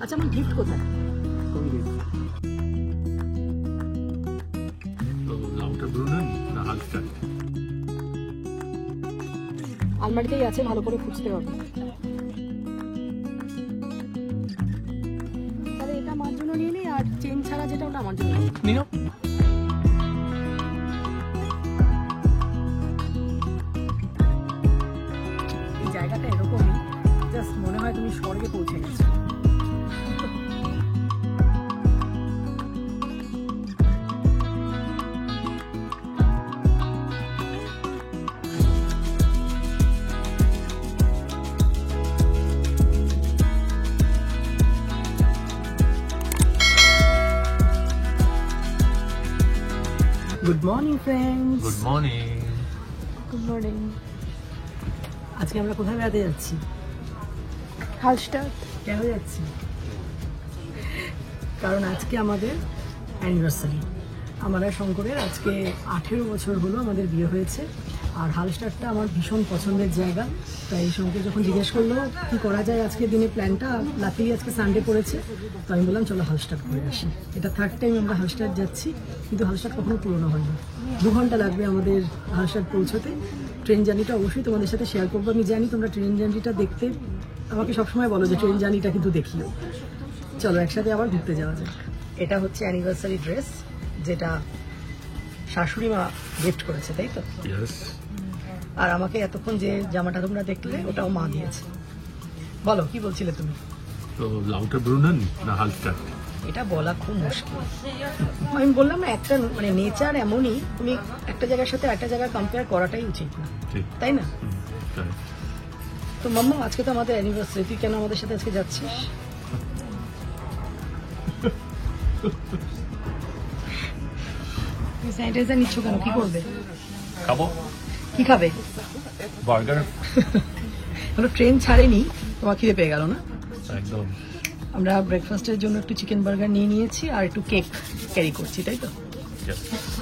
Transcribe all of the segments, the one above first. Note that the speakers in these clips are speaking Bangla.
আচ্ছা, আমার গিফট কোথায়? আলমারিতেই আছে, ভালো করে খুঁজতে হবে। তাহলে এটা আমার জন্য নিয়ে নিই, আর চেন ছাড়া যেটা ওটা আমার জন্য নিও। এই জায়গাটা এরকমই, জাস্ট মনে হয় তুমি স্বর্গে পৌঁছে গেছো। Good morning friends. Good morning. Good morning. আজকে আমরা কোথায় বেড়াতে যাচ্ছি? হালস্টাট। কেন যাচ্ছি? কারণ আজকে আমাদের অ্যানিভার্সারি। আমার আর শঙ্করের আজকে 18 বছর হলো আমাদের বিয়ে হয়েছে। আর হালস্টাটটা আমার ভীষণ পছন্দের জায়গা, তাই শঙ্কর যখন জিজ্ঞেস করলো কি করা যায় আজকের দিনে প্ল্যানটা, লাকিলি আজকে সানডে পড়েছে, তো আমি বললাম চলো হালস্টাট করে আসি। এটা থার্ড টাইম আমরা হালস্টাট যাচ্ছি, কিন্তু হালস্টাট কখনো পুরোনো হয় না। 2 ঘন্টা লাগবে আমাদের হালস্টাট পৌঁছতে। ট্রেন জার্নিটা অবশ্যই তোমাদের সাথে শেয়ার করবো। আমি জানি তোমরা ট্রেন জার্নিটা দেখতে আমাকে সবসময় বলো যে ট্রেন জার্নিটা কিন্তু দেখিও। চলো একসাথে আবার ঘুরতে যাওয়া যাক। এটা হচ্ছে অ্যানিভার্সারি ড্রেস, যেটা শাশুড়ি মা গিফট করেছে, তাই তো? আর আমাকে এতক্ষণ যে জামাটা তোমরা দেখলে ওটাও মা দিয়েছে। বলো কি বলছিলে তুমি? তো লাউটারব্রুনেন না হালস্টাট? এটা বলা খুব মুশকিল। আমি বললাম না, একটা মানে নেচার এমনই, তুমি একটা জায়গার সাথে একটা জায়গা কম্পেয়ার করাটাই উচিত না, তাই না? তো মাম্মা, আজকে তো আমাদের অ্যানিভার্সারি, তুই কেন আমাদের সাথে আজকে যাচ্ছিস? স্যানিটাইজার নিচ্ছ কেন? কি করবে? খাবো। কি খাবে? বার্গার। হলো ট্রেন ছাড়েনি, তোমার খিদে পেয়ে গেল না? একদম। আমরা ব্রেকফাস্টের জন্য একটু চিকেন বার্গার নিয়ে নিয়েছি আর একটু কেক ক্যারি করছি, তাই তো?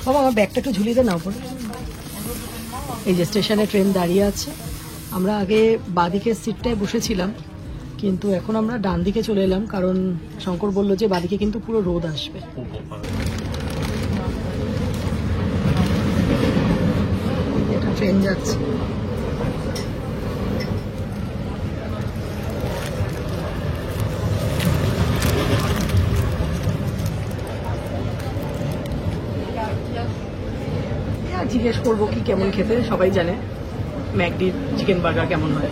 বাবা, আমার ব্যাগটা একটু ঝুলিয়ে দে না উপরে। এই যে স্টেশনে ট্রেন দাঁড়িয়ে আছে। আমরা আগে বাঁদিকের সিটটায় বসেছিলাম, কিন্তু এখন আমরা ডান দিকে চলে এলাম, কারণ শঙ্কর বলল যে বাঁদিকে কিন্তু পুরো রোদ আসবে। এটা ট্রেন যাচ্ছে। জিজ্ঞেস করবো কি কেমন খেতে, সবাই জানে ম্যাকডির চিকেন বার্গার কেমন হয়।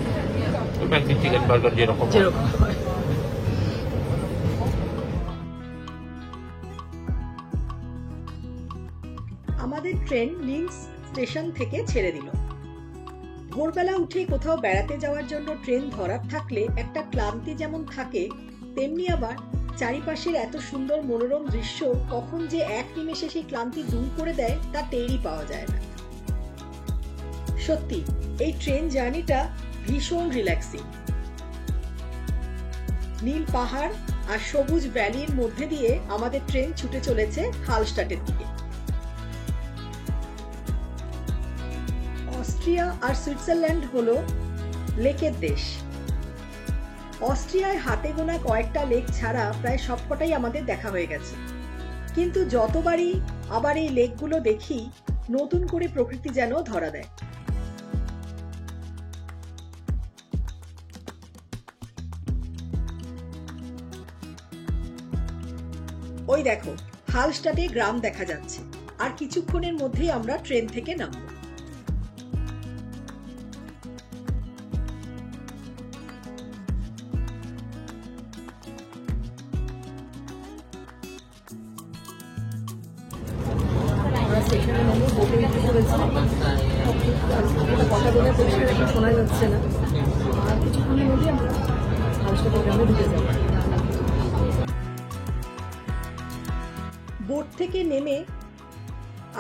ম্যাকডির চিকেন বার্গার যেরকম হয়। আমাদের ট্রেন লিংস স্টেশন থেকে ছেড়ে দিল। ভোরবেলা উঠে কোথাও বেড়াতে যাওয়ার জন্য ট্রেন ধরার থাকলে একটা ক্লান্তি যেমন থাকে, তেমনি আবার চারিপাশের এত সুন্দর মনোরম দৃশ্য কখন যে এক নিমেষে সেই ক্লান্তি দূর করে দেয় তা টেরই পাওয়া যায় না। সত্যি এই ট্রেন জার্নিটা ভীষণ রিল্যাক্সিং। নীল পাহাড় আর সবুজ ভ্যালির মধ্যে দিয়ে আমাদের ট্রেন ছুটে চলেছে হালস্টাটের দিকে। অস্ট্রিয়া আর সুইজারল্যান্ড হলো লেকের দেশ। অস্ট্রিয়ায় হাতে গোনা কয়েকটা লেক ছাড়া প্রায় সবকটাই আমাদের দেখা হয়ে গেছে, কিন্তু যতবারই আবার এই লেকগুলো দেখি, নতুন করে প্রকৃতি যেন ধরা দেয়। ওই দেখো, হালস্টাটে গ্রাম দেখা যাচ্ছে, আর কিছুক্ষণের মধ্যেই আমরা ট্রেন থেকে নামব। শোনা যাচ্ছে না, আর কিছুক্ষণের মধ্যে আমরা হালস্টাটে গ্রামে ঢুকে যাব। বোট থেকে নেমে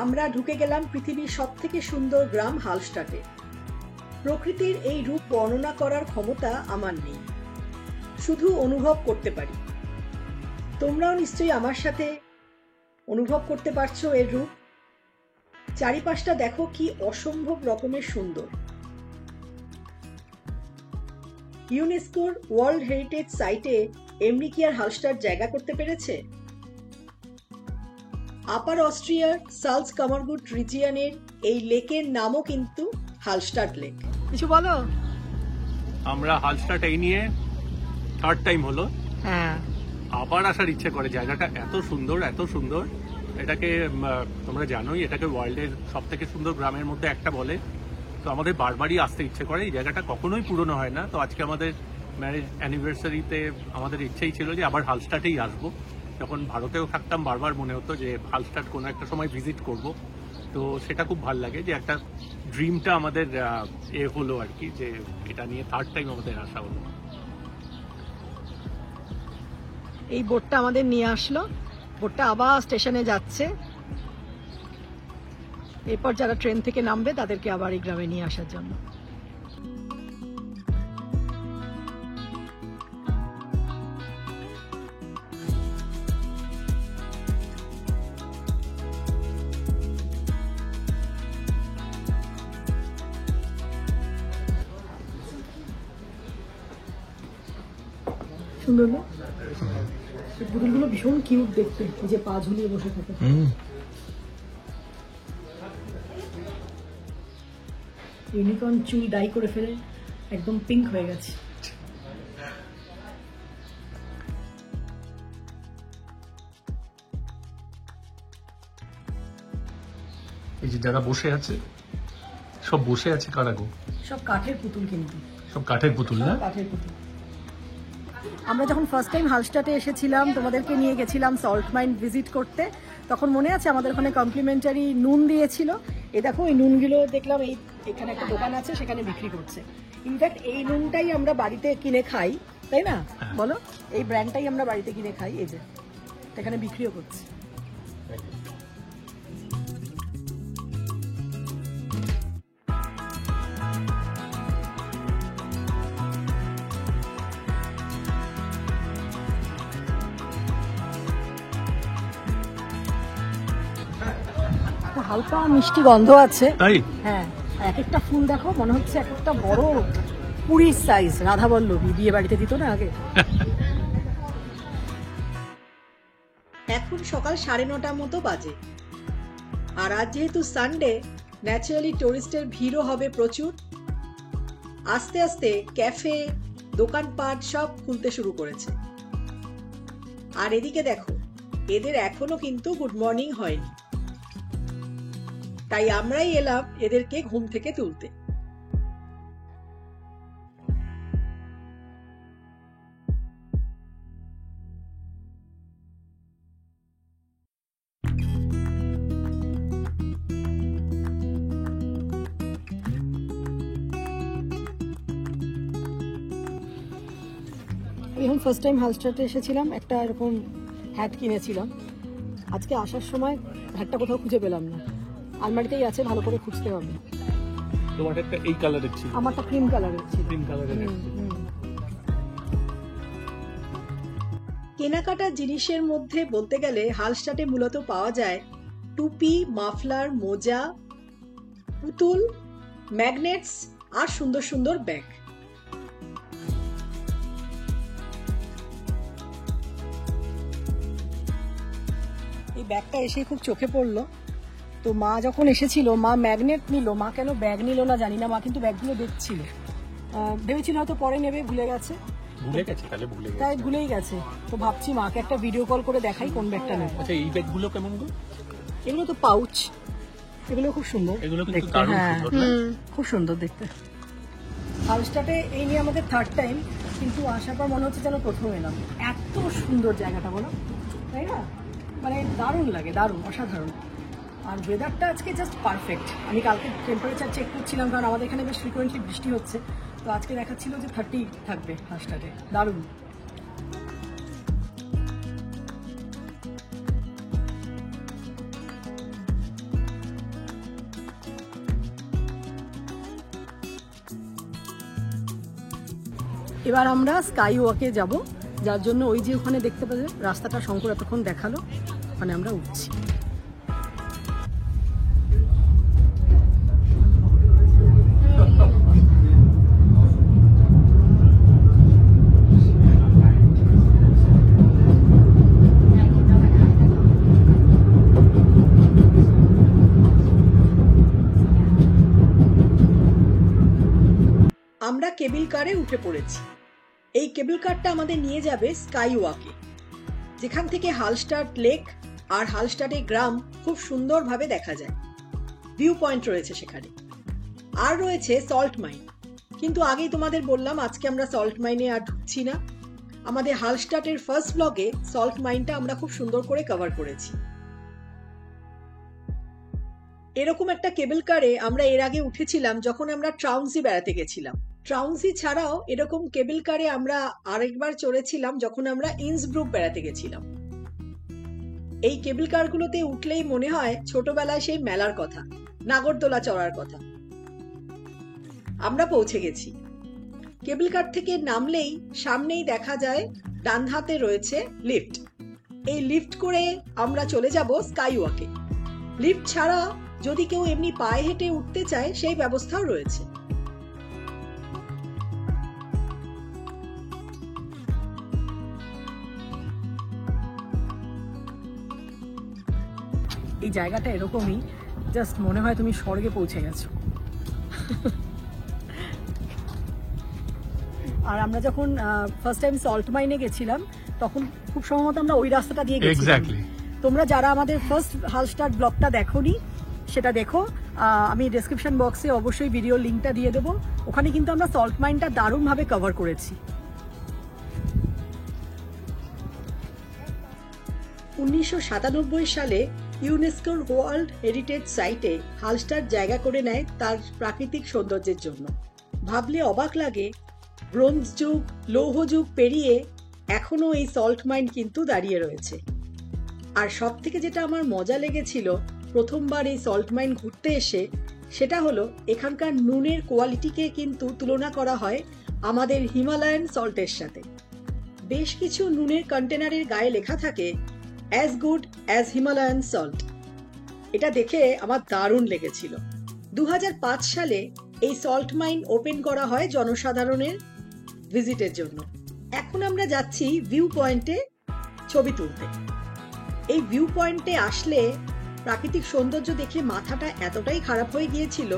আমরা ঢুকে গেলাম পৃথিবীর সবথেকে সুন্দর গ্রাম হালস্টাটে। প্রকৃতির এই রূপ বর্ণনা করার ক্ষমতা আমার নেই, শুধু অনুভব করতে পারি। তোমরাও নিশ্চয়ই আমার সাথে অনুভব করতে পারছো এর রূপ। চারিপাশটা দেখো কি অসম্ভব রকমের সুন্দর। ইউনেস্কোর ওয়ার্ল্ড হেরিটেজ সাইটে এমনি কি আর হালস্টাড জায়গা করতে পেরেছে? আপার অস্ট্রিয়ার সালজকামারগুট রিজিয়নের এই লেকের নামও কিন্তু হালস্টাড লেক। কিছু বলো। আমরা হালস্টাড এই নিয়ে থার্ড টাইম হলো। হ্যাঁ, আবার আসার ইচ্ছে করে। জায়গাটা এত সুন্দর, এত সুন্দর। এটাকে তোমরা জানোই, এটাকে ওয়ার্ল্ডের সব থেকে সুন্দর গ্রামের মধ্যে একটা বলে। তো আমাদের বারবারই আসতে ইচ্ছে করে। এই জায়গাটা কখনোই পুরনো হয় না। তো আজকে আমাদের ম্যারেজ অ্যানিভার্সারিতে আমাদের ইচ্ছেই ছিল যে আবার হালস্টাডেই আসবো। যখন ভারতেও থাকতাম বারবার মনে হতো যে হালস্টাড কোনো একটা সময় ভিজিট করব। তো সেটা খুব ভালো লাগে যে একটা ড্রিমটা আমাদের হলো আর কি, যে এটা নিয়ে থার্ড টাইম আমাদের আসা হলো। এই বোটটা আমাদের নিয়ে আসলো, বোটটা আবার স্টেশনে যাচ্ছে। এরপর যারা ট্রেন থেকে নামবে তাদেরকে আবার এই গ্রামে নিয়ে আসার জন্য। সুন্দর না? পুতুলগুলো ভীষণ কিউট দেখতে, এই যে পা ঝুলিয়ে বসে থাকে। ইউনিকর্ন চুল ডাই করে ফেলে একদম পিঙ্ক হয়ে গেছে। এই যে যারা বসে আছে, সব বসে আছে কারা গো? সব কাঠের পুতুল, কিন্তু সব কাঠের পুতুল না? কাঠের পুতুল। আমরা যখন ফার্স্ট টাইম হালস্টাডে এসেছিলাম, তোমাদেরকে নিয়ে গেছিলাম সল্ট মাইন ভিজিট করতে, তখন মনে আছে আমাদের ওখানে কমপ্লিমেন্টারি নুন দিয়েছিল। এই দেখো, এই নুনগুলো দেখলাম এখানে একটা দোকান আছে, সেখানে বিক্রি করছে। ইনফ্যাক্ট এই নুনটাই আমরা বাড়িতে কিনে খাই, তাই না বলো? এই ব্র্যান্ডটাই আমরা বাড়িতে কিনে খাই। এই যে এখানে বিক্রিও করছে। হালকা মিষ্টি গন্ধ আছে, তাই? হ্যাঁ। এক একটা ফুল দেখো, মনে হচ্ছে এক একটা বড় পুরীর সাইজ। রাধা বল্লভী বিয়ে বাড়িতে দিত না আগে। এখন সকাল 9:30 মতো বাজে, আর আজ যেহেতু সানডে, ন্যাচারালি টুরিস্টের ভিড়ও হবে প্রচুর। আস্তে আস্তে ক্যাফে, দোকানপাট সব খুলতে শুরু করেছে। আর এদিকে দেখো, এদের এখনো কিন্তু গুড মর্নিং হয়নি, তাই আমরাই এলাম এদেরকে ঘুম থেকে তুলতে। এখন ফার্স্ট টাইম হালস্টাডে এসেছিলাম, একটা এরকম হ্যাট কিনেছিলাম। আজকে আসার সময় হ্যাটটা কোথাও খুঁজে পেলাম না, আলমারিতেই আছে, ভালো করে খুঁজতে হবে। তোমারটা একটা এই কালারের ছিল, আমারটা ক্রিম কালারের ছিল। ক্রিম কালারের। কেনাকাটার জিনিসের মধ্যে বলতে গেলে হালস্টাডে মূলত পাওয়া যায় টুপি, মাফলার, মোজা, পুতুল, ম্যাগনেটস আর সুন্দর সুন্দর ব্যাগ। এই ব্যাগটা এসে খুব চোখে পড়লো। তো মা যখন এসেছিল, মা ম্যাগনেট নিল, মা কেন ব্যাগ নিল না জানি না। মা কিন্তু ব্যাগগুলো দেখছিল, ভেবেছিল হয়তো পরে নেবে, ভুলে গেছে। তাই ভুলেই গেছে। তো ভাবছি মাকে একটা ভিডিও কল করে দেখাই কোন ব্যাগটা নেবে। আচ্ছা, এই ব্যাগগুলো কেমন গো? এগুলো তো পাউচ, এগুলো খুব সুন্দর দেখতে। হ্যাঁ, খুব সুন্দর দেখতে। হালস্টাডে এই নিয়ে আমাদের থার্ড টাইম, কিন্তু আসার পর মনে হচ্ছে যেন প্রথম এলাম। এত সুন্দর জায়গাটা, বলো, তাই না? মানে দারুণ লাগে, দারুণ, অসাধারণ। আর ওয়েদারটা আজকে জাস্ট পারফেক্ট। আমি কালকে টেম্পারেচার চেক করছিলাম, কারণ আমাদের এখানে বেশ ফ্রিকোয়েন্টলি বৃষ্টি হচ্ছে। তো আজকে দেখাচ্ছিল যে 30 থাকবে হালস্টাডে। দারুণ। এবার আমরা স্কাই ওয়াকে যাব, যার জন্য ওই যে ওখানে দেখতে পাবে রাস্তাটা শঙ্কর এতক্ষণ দেখালো, ওখানে আমরা উঠছি। কেবল কারে উঠে পড়েছি। এই কেবল কারটা আমাদের নিয়ে যাবে স্কাই ওয়াকে, যেখান থেকে হালস্টাড লেক আর হালস্টাডের গ্রাম খুব সুন্দরভাবে দেখা যায়। ভিউ পয়েন্ট রয়েছে সেখানে, আর রয়েছে সল্ট মাইন। কিন্তু আগেই তোমাদের বললাম আজকে আমরা সল্ট মাইনে আর ঢুকছি না। আমাদের হালস্টাডের ফার্স্ট ব্লগে সল্ট মাইনটা আমরা খুব সুন্দর করে কভার করেছি। এরকম একটা কেবল কারে আমরা এর আগে উঠেছিলাম যখন আমরা ট্রাউনসি বেড়াতে গেছিলাম। ট্রাউনসি ছাড়াও এরকম কেবল কারে আমরা আরেকবার চড়েছিলাম যখন আমরা ইন্সব্রুক বেড়াতে গেছিলাম। এই কেবল কারগুলোতে উঠলেই মনে হয় ছোটবেলায় সেই মেলার কথা, নাগরদোলা চড়ার কথা। আমরা পৌঁছে গেছি। কেবল কার থেকে নামলেই সামনেই দেখা যায় ডান হাতে রয়েছে লিফট। এই লিফট করে আমরা চলে যাব স্কাই ওয়াকে। লিফট ছাড়া যদি কেউ এমনি পায়ে হেঁটে উঠতে চায় সেই ব্যবস্থাও রয়েছে। এই জায়গাটা এরকমই, জাস্ট মনে হয় তুমি স্বর্গে পৌঁছে গেছো। আর আমরা যখন ফার্স্ট টাইম সল্ট মাইনে গেছিলাম তখন খুব সম্ভবত আমরা ওই রাস্তাটা দিয়ে গেছিলাম। তোমরা যারা আমাদের ফার্স্ট হালস্টাড ব্লগটা দেখোনি সেটা দেখো, আমি ডেসক্রিপশন বক্সে অবশ্যই ভিডিও লিঙ্কটা দিয়ে দেবো। ওখানে কিন্তু আমরা সল্ট মাইনটা দারুণভাবে কভার করেছি। 1997 সালে ইউনেস্কোর ওয়ার্ল্ড হেরিটেজ সাইটে হালস্টাড জায়গা করে নেয় তার প্রাকৃতিক সৌন্দর্যের জন্য। ভাবলে অবাক লাগে, ব্রোঞ্জ যুগ, লৌহ যুগ পেরিয়ে এখনো এই সল্ট মাইন কিন্তু দাঁড়িয়ে রয়েছে। আর সব থেকে যেটা আমার মজা লেগেছিল প্রথমবার এই সল্ট মাইন ঘুরতে এসে, সেটা হলো এখানকার নুনের কোয়ালিটিকে কিন্তু তুলনা করা হয় আমাদের হিমালয়ান সল্টের সাথে। বেশ কিছু নুনের কন্টেনারের গায়ে লেখা থাকে as good as Himalayan salt. এটা দেখে আমার দারুণ লেগেছিল। 2005 সালে এই সল্ট মাইন ওপেন করা হয় জনসাধারণের ভিজিটের জন্য। এখন আমরা যাচ্ছি ভিউ পয়েন্টে ছবি তুলতে। এই ভিউ পয়েন্টে আসলে প্রাকৃতিক সৌন্দর্য দেখে মাথাটা এতটাই খারাপ হয়ে গিয়েছিল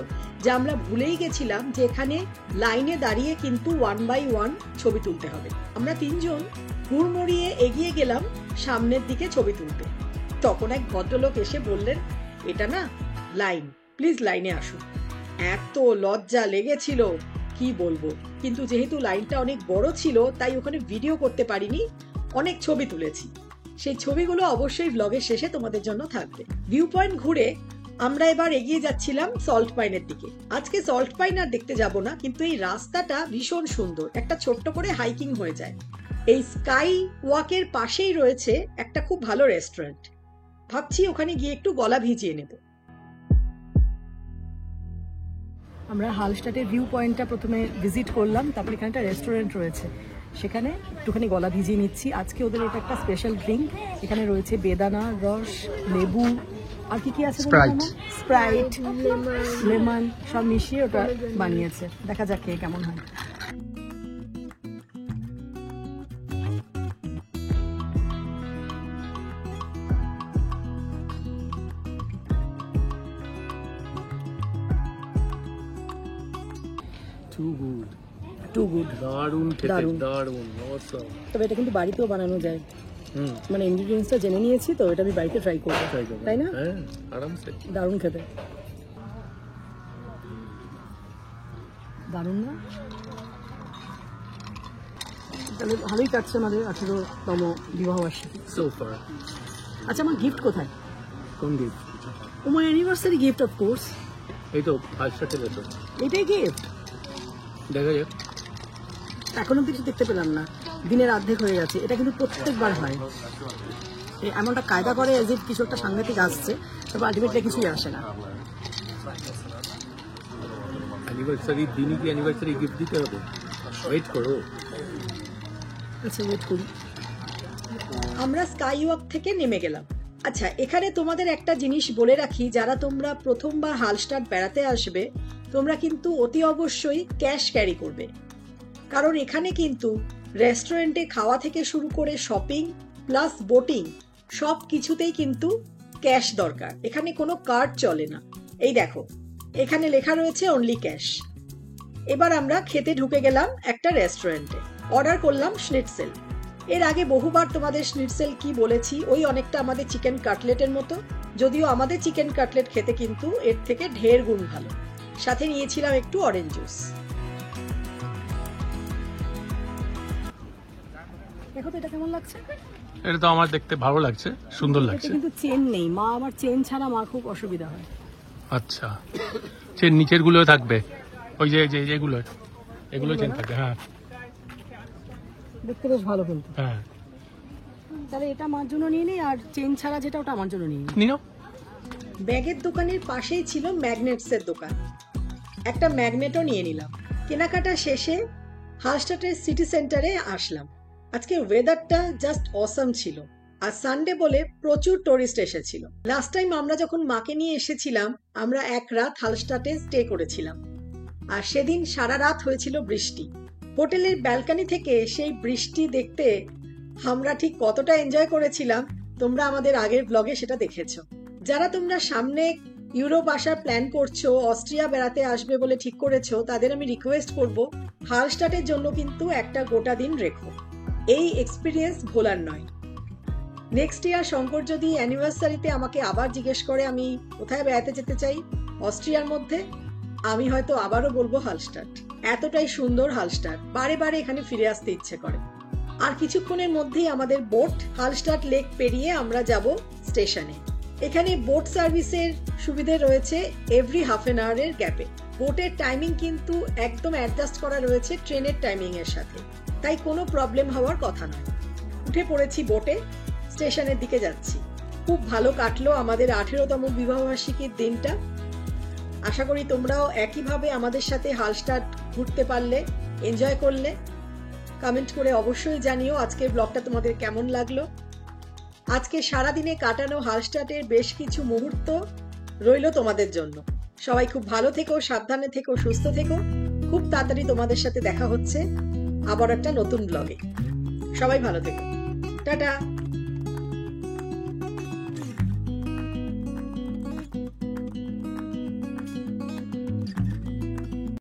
যে আমরা ভুলেই গেছিলাম যে এখানে লাইনে দাঁড়িয়ে কিন্তু 1 by 1 ছবি তুলতে হবে। আমরা তিনজন হুড়মুড়িয়ে এগিয়ে গেলাম সামনের দিকে ছবি তুলতে। তখন এক ভদ্রলোক এসে বললেন, এটা না লাইন, প্লিজ লাইনে আসুন। এত লজ্জা লেগেছিল কি বলবো, কিন্তু যেহেতু লাইনটা অনেক বড় ছিল তাই ওখানে ভিডিও করতে পারিনি, অনেক ছবি তুলেছি। সেই ছবিগুলো অবশ্যই ব্লগের শেষে তোমাদের জন্য থাকবে। ভিউ পয়েন্ট ঘুরে আমরা এবার এগিয়ে যাচ্ছিলাম সল্ট পাইনের দিকে। আজকে সল্ট পাইন আর দেখতে যাব না, কিন্তু এই রাস্তাটা ভীষণ সুন্দর, একটা ছোট্ট করে হাইকিং হয়ে যায়। এই স্কাই ওয়াকের পাশেই রয়েছে একটা খুব ভালো রেস্টুরেন্ট। ভাবছি ওখানে গিয়ে একটু গলা ভিজিয়ে নেব। আমরা হালস্টাডের ভিউ পয়েন্টটা প্রথমে ভিজিট করলাম, তারপর এখানে একটা রেস্টুরেন্ট রয়েছে, সেখানে একটুখানি গলা ভিজিয়ে নিচ্ছি। আজকে ওদের এটা একটা স্পেশাল ড্রিঙ্ক, এখানে রয়েছে বেদানা রস, লেবু, আর কি কি আছে, স্প্রাইট, লেমন সব মিশিয়ে ওটা বানিয়েছে। দেখা যাক খেয়ে কেমন হয়। টু গুড, দারুণ খেতে, দারুণ অসাম। তবে এটা কিন্তু বাড়িতেও বানানো যায়। মানে ইনগ্রিডিয়েন্টসটা জেনে নিয়েছি তো, এটা আমি বাড়িতে ট্রাই করবো, তাই না? হ্যাঁ, আরামসে। দারুণ খেতে, দারুণ না? তাহলে ভালোই কাটছে আমাদের 18তম বিবাহবার্ষিকী। আচ্ছা, আমার গিফট কোথায়? কোন gift? Oh my anniversary gift, of course. এই তো হালস্টাডে তো এটাই গিফট। দেখা যাক। এখনো কিছু দেখতে পেলাম না, দিনের অর্ধেক হয়ে গেছে। এটা কিন্তু প্রত্যেকবার হয়, এমনটা কায়দা করে যে কিছু একটা সাংঘাতিক আসছে, তবে আলটিমেটলি কিছুই আসে না। অ্যানিভার্সারি দিনই কি অ্যানিভার্সারি গিফট দিতে হবে? ওয়েট করো। আচ্ছা, ওয়েট করি। আমরা স্কাই ওয়াক থেকে নেমে গেলাম। আচ্ছা, এখানে তোমাদের একটা জিনিস বলে রাখি, যারা তোমরা প্রথমবার হালস্টাড বেড়াতে আসবে তোমরা কিন্তু অতি অবশ্যই ক্যাশ ক্যারি করবে, কারণ এখানে কিন্তু রেস্টুরেন্টে খাওয়া থেকে শুরু করে শপিং প্লাস বোটিং সব কিছুতেই কিন্তু ক্যাশ দরকার। এখানে কোনো কার্ড চলে না। এই দেখো, এখানে লেখা রয়েছে অনলি ক্যাশ। এবার আমরা খেতে ঢুকে গেলাম একটা রেস্টুরেন্টে। অর্ডার করলাম স্নিটসেল। এর আগে বহুবার তোমাদের স্নিটসেল কি বলেছি, ওই অনেকটা আমাদের চিকেন কাটলেটের মতো, যদিও আমাদের চিকেন কাটলেট খেতে কিন্তু এর থেকে ঢের গুণ ভালো। সাথে নিয়েছিলাম একটু অরেঞ্জ জুস। দেখো তো এটা কেমন লাগছে। এটা তো আমার দেখতে ভালো লাগছে, সুন্দর এতে লাগছে। কিন্তু চেন নেই, মা আমার চেন ছাড়া মা খুব অসুবিধা হয়। আচ্ছা, চেন নিচের গুলো থাকবে, ওই যে যেগুলো এগুলো চেন থাকবে। হ্যাঁ দেখতে বেশ ভালো কিন্তু। হ্যাঁ, তাহলে এটা আমার জন্য নিয়ে নিই, আর চেন ছাড়া যেটা ওটা আমার জন্য নিয়ে নিই। নিও। ব্যাগের দোকানের পাশেই ছিল ম্যাগনেটসের দোকান, একটা ম্যাগনেটও নিয়ে নিলাম। কেনাকাটা শেষে হালস্টাটের সিটি সেন্টারে আসলাম। আজকে ওয়েদারটা জাস্ট অসাম ছিল, আর সানডে বলে প্রচুর টুরিস্ট এসেছিল। লাস্ট টাইম আমরা যখন মাকে নিয়ে এসেছিলাম, আমরা এক রাত হালস্টাটে স্টে করেছিলাম, আর সেদিন সারা রাত হয়েছিল বৃষ্টি। হোটেলের ব্যালকনি থেকে সেই বৃষ্টি দেখতে আমরা ঠিক কতটা এনজয় করেছিলাম তোমরা আমাদের আগের ব্লগে সেটা দেখেছো। যারা তোমরা সামনে ইউরোপ আসার প্ল্যান করছো, অস্ট্রিয়া বেড়াতে আসবে বলে ঠিক করেছো, তাদের আমি রিকোয়েস্ট করব হালস্টাটের জন্য কিন্তু একটা গোটা দিন রেখো। এই এক্সপিরিয়েন্স ভোলার নয়। নেক্সট ইয়ার শঙ্কর যদি অ্যানিভার্সারিতে আমাকে আবার জিজ্ঞেস করে আমি কোথায় বেড়াতে যেতে চাই অস্ট্রিয়ার মধ্যে, আমি হয়তো আবারও বলবো হালস্টাট। এতটাই সুন্দর হালস্টাট, বারে বারে এখানে ফিরে আসতে ইচ্ছে করে। আর কিছুক্ষণের মধ্যেই আমাদের বোট হালস্টাট লেক পেরিয়ে আমরা যাব স্টেশনে। এখানে বোট সার্ভিসের সুবিধে রয়েছে এভরি হাফ এন আওয়ারের গ্যাপে। বোটের টাইমিং কিন্তু একদম অ্যাডজাস্ট করা রয়েছে ট্রেনের টাইমিং এর সাথে, তাই কোনো প্রবলেম হওয়ার কথা নয়। উঠে পড়েছি বোটে, স্টেশনের দিকে যাচ্ছি। খুব ভালো কাটলো আমাদের 18তম বিবাহবার্ষিকীর দিনটা। আশা করি তোমরাও একইভাবে আমাদের সাথে হালস্টাট ঘুরতে পারলে, এনজয় করলে। কমেন্ট করে অবশ্যই জানিও আজকের ব্লগটা তোমাদের কেমন লাগলো। আজকে সারাদিনে কাটানো হালস্টাটের বেশ কিছু মুহূর্ত রইল তোমাদের জন্য। সবাই খুব ভালো থেকো, সাবধানে থেকো, সুস্থ থেকো। খুব তাড়াতাড়ি তোমাদের সাথে দেখা হচ্ছে আবার একটা নতুন ব্লগে। সবাই ভালো থেকো, টাটা।